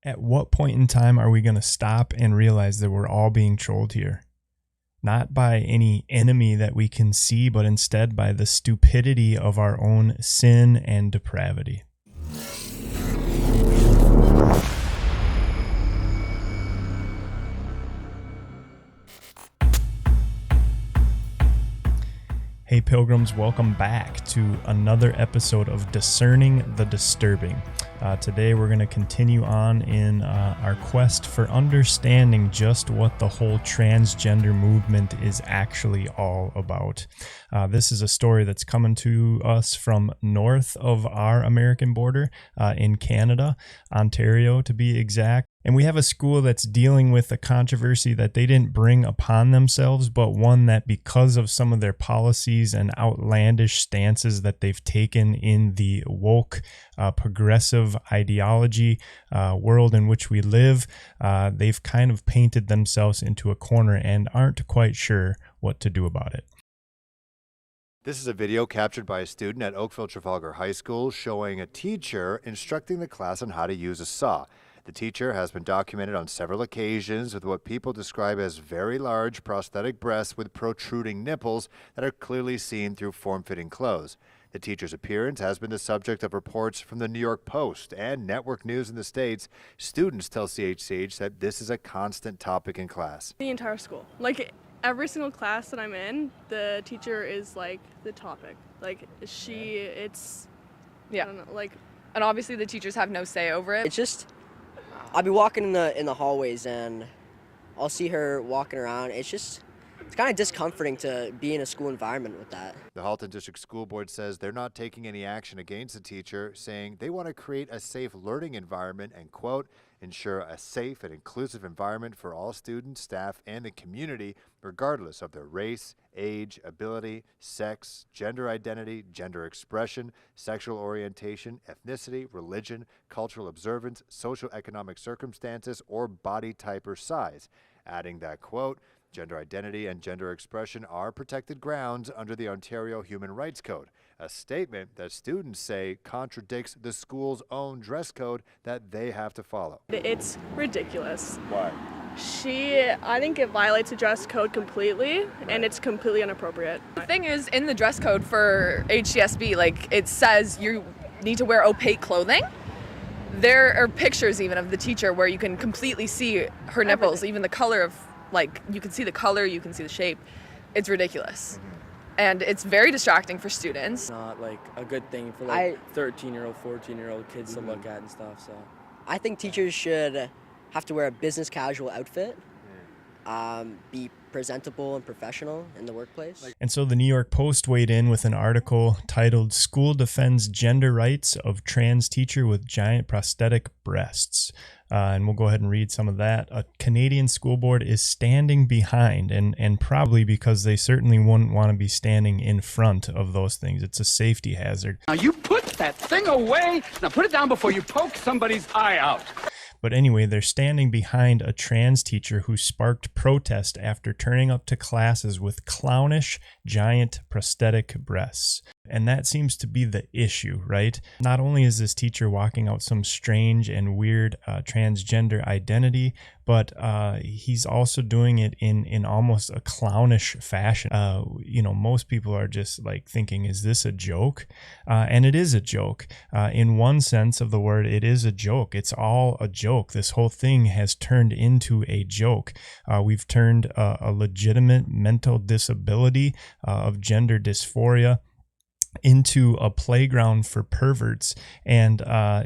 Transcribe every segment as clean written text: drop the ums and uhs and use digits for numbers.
At what point in time are we going to stop and realize that we're all being trolled here? Not by any enemy that we can see, but instead by the stupidity of our own sin and depravity. Hey pilgrims, welcome back to another episode of Discerning the Disturbing. Today we're going to continue on in our quest for understanding just what the whole transgender movement is actually all about. This is a story that's coming to us from north of our American border in Canada, Ontario to be exact. And we have a school that's dealing with a controversy that they didn't bring upon themselves, but one that because of some of their policies and outlandish stances that they've taken in the woke, progressive ideology world in which we live, they've kind of painted themselves into a corner and aren't quite sure what to do about it. This is a video captured by a student at Oakville Trafalgar High School showing a teacher instructing the class on how to use a saw. The teacher has been documented on several occasions with what people describe as very large prosthetic breasts with protruding nipples that are clearly seen through form-fitting clothes. The teacher's appearance has been the subject of reports from the New York Post and network news in the States. Students tell CHCH that this is a constant topic in class. The entire school. Like every single class that I'm in, the teacher is like the topic. Like it's I don't know, like, and obviously the teachers have no say over it. It's just I'll be walking in the hallways and I'll see her walking around. It's kind of discomforting to be in a school environment with that. The Halton District School Board says they're not taking any action against the teacher, saying they want to create a safe learning environment and, quote, ensure a safe and inclusive environment for all students, staff, and the community, regardless of their race, age, ability, sex, gender identity, gender expression, sexual orientation, ethnicity, religion, cultural observance, socioeconomic circumstances, or body type or size. Adding that, quote, gender identity and gender expression are protected grounds under the Ontario Human Rights Code, a statement that students say contradicts the school's own dress code that they have to follow. It's ridiculous. Why? I think it violates the dress code completely, and it's completely inappropriate. The thing is, in the dress code for HCSB, like, it says you need to wear opaque clothing. There are pictures even of the teacher where you can completely see her nipples, Everything. even the color of, like, you can see the color, you can see the shape. It's ridiculous. And it's very distracting for students. Not like a good thing for like 13-year-old, 14-year-old kids to look at and stuff. So I think teachers should have to wear a business casual outfit, be presentable and professional in the workplace. And so the New York Post weighed in with an article titled "School Defends Gender Rights of Trans Teacher with Giant Prosthetic Breasts." And we'll go ahead and read some of that. A Canadian school board is standing behind, and probably because they certainly wouldn't want to be standing in front of those things. It's a safety hazard. Now you put that thing away. Now put it down before you poke somebody's eye out. But anyway, they're standing behind a trans teacher who sparked protest after turning up to classes with clownish, giant prosthetic breasts. And that seems to be the issue, right? Not only is this teacher walking out some strange and weird transgender identity, but he's also doing it in almost a clownish fashion. Most people are just like thinking, is this a joke? And it is a joke. In one sense of the word, it is a joke. It's all a joke. This whole thing has turned into a joke. We've turned a legitimate mental disability of gender dysphoria into a playground for perverts. And I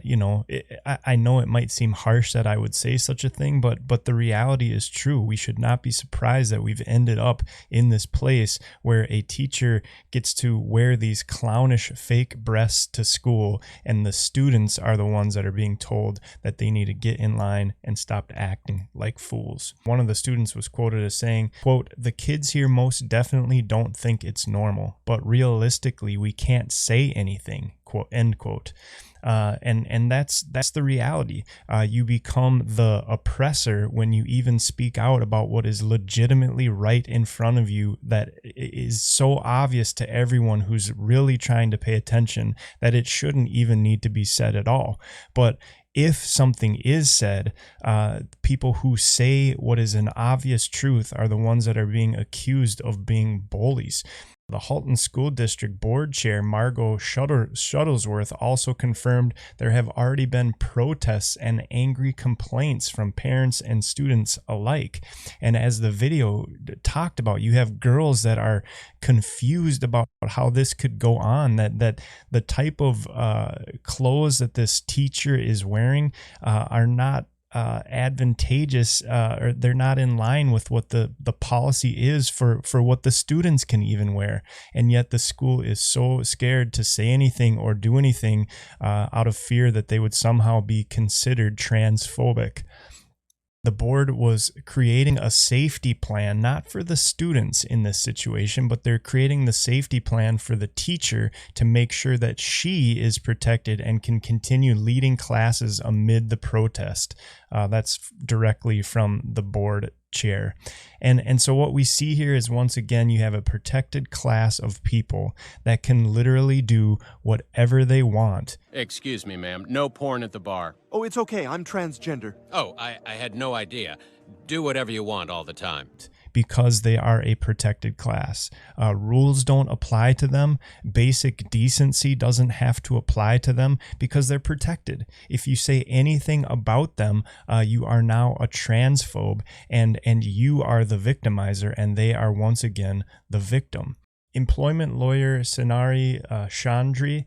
know it might seem harsh that I would say such a thing, but the reality is true. We should not be surprised that we've ended up in this place where a teacher gets to wear these clownish fake breasts to school, and the students are the ones that are being told that they need to get in line and stop acting like fools. One of the students was quoted as saying, quote, "The kids here most definitely don't think it's normal, but realistically we can't say anything," quote, end quote. And that's the reality. You become the oppressor when you even speak out about what is legitimately right in front of you, that is so obvious to everyone who's really trying to pay attention that it shouldn't even need to be said at all. But if something is said, people who say what is an obvious truth are the ones that are being accused of being bullies. The Halton School District Board Chair Margot Shuttlesworth also confirmed there have already been protests and angry complaints from parents and students alike. And as the video talked about, you have girls that are confused about how this could go on, that the type of clothes that this teacher is wearing are not advantageous, or they're not in line with what the policy is for what the students can even wear. And yet the school is so scared to say anything or do anything out of fear that they would somehow be considered transphobic. The board was creating a safety plan, not for the students in this situation, but they're creating the safety plan for the teacher to make sure that she is protected and can continue leading classes amid the protest. That's directly from the board chair. And so what we see here is, once again, you have a protected class of people that can literally do whatever they want. Excuse me, ma'am. No porn at the bar. Oh, it's okay. I'm transgender. Oh, I had no idea. Do whatever you want all the time. Because they are a protected class. Rules don't apply to them. Basic decency doesn't have to apply to them because they're protected. If you say anything about them, you are now a transphobe, and you are the victimizer, and they are once again the victim. Employment lawyer Sanari Chandri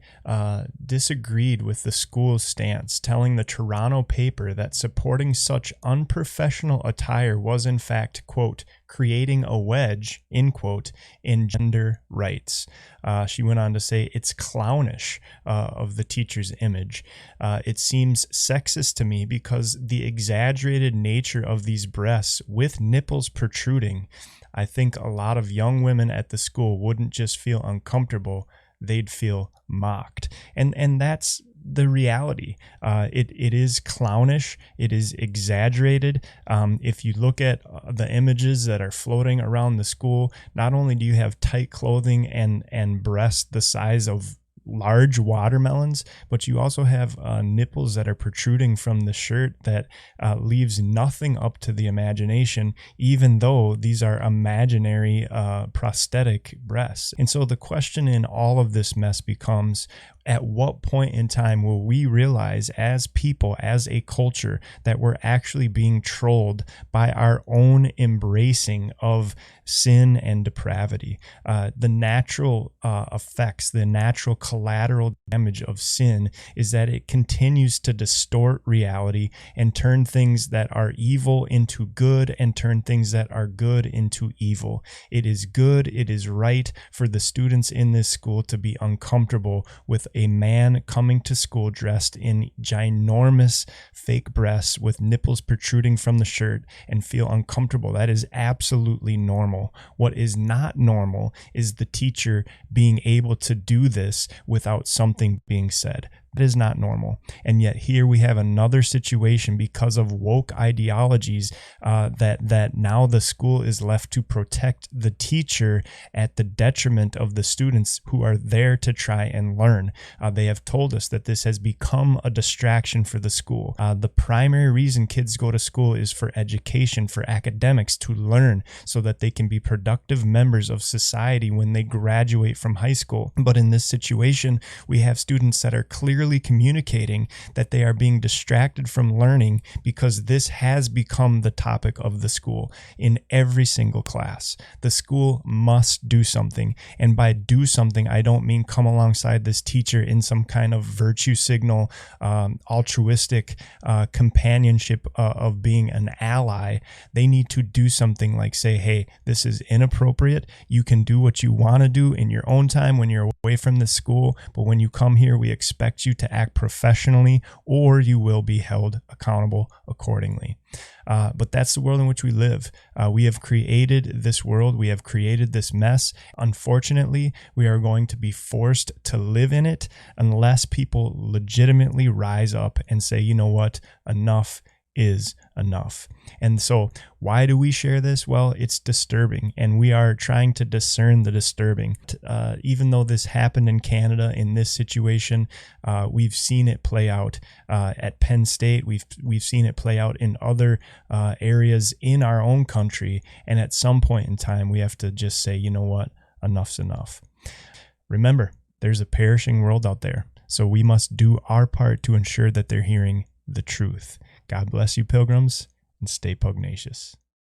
disagreed with the school's stance, telling the Toronto paper that supporting such unprofessional attire was in fact, quote, creating a wedge, end quote, in gender rights. She went on to say it's clownish of the teacher's image. It seems sexist to me because the exaggerated nature of these breasts with nipples protruding. I think a lot of young women at the school wouldn't just feel uncomfortable, they'd feel mocked. And that's the reality. It is clownish. It is exaggerated. If you look at the images that are floating around the school, not only do you have tight clothing and breasts the size of large watermelons, but you also have nipples that are protruding from the shirt that leaves nothing up to the imagination, even though these are imaginary prosthetic breasts. And so the question in all of this mess becomes, at what point in time will we realize as people, as a culture, that we're actually being trolled by our own embracing of sin and depravity? The natural effects, the natural collateral damage of sin is that it continues to distort reality and turn things that are evil into good and turn things that are good into evil. It is good, it is right for the students in this school to be uncomfortable with a man coming to school dressed in ginormous fake breasts with nipples protruding from the shirt and feel uncomfortable. That is absolutely normal. What is not normal is the teacher being able to do this without something being said. That is not normal. And yet here we have another situation because of woke ideologies that now the school is left to protect the teacher at the detriment of the students who are there to try and learn. They have told us that this has become a distraction for the school. The primary reason kids go to school is for education, for academics, to learn so that they can be productive members of society when they graduate from high school. But in this situation, we have students that are clearly communicating that they are being distracted from learning because this has become the topic of the school in every single class. The school must do something. And by do something, I don't mean come alongside this teacher in some kind of virtue signal, altruistic companionship of being an ally. They need to do something like say, hey, this is inappropriate. You can do what you want to do in your own time when you're away from the school, but when you come here, we expect you to act professionally or you will be held accountable accordingly. But that's the world in which we live. We have created this world. We have created this mess. Unfortunately, we are going to be forced to live in it unless people legitimately rise up and say, you know what, enough is enough. And so why do we share this? Well, it's disturbing, and we are trying to discern the disturbing. Even though this happened in Canada in this situation, we've seen it play out at Penn State. We've seen it play out in other areas in our own country. And at some point in time, we have to just say, you know what? Enough's enough. Remember, there's a perishing world out there. So we must do our part to ensure that they're hearing the truth. God bless you, pilgrims, and stay pugnacious.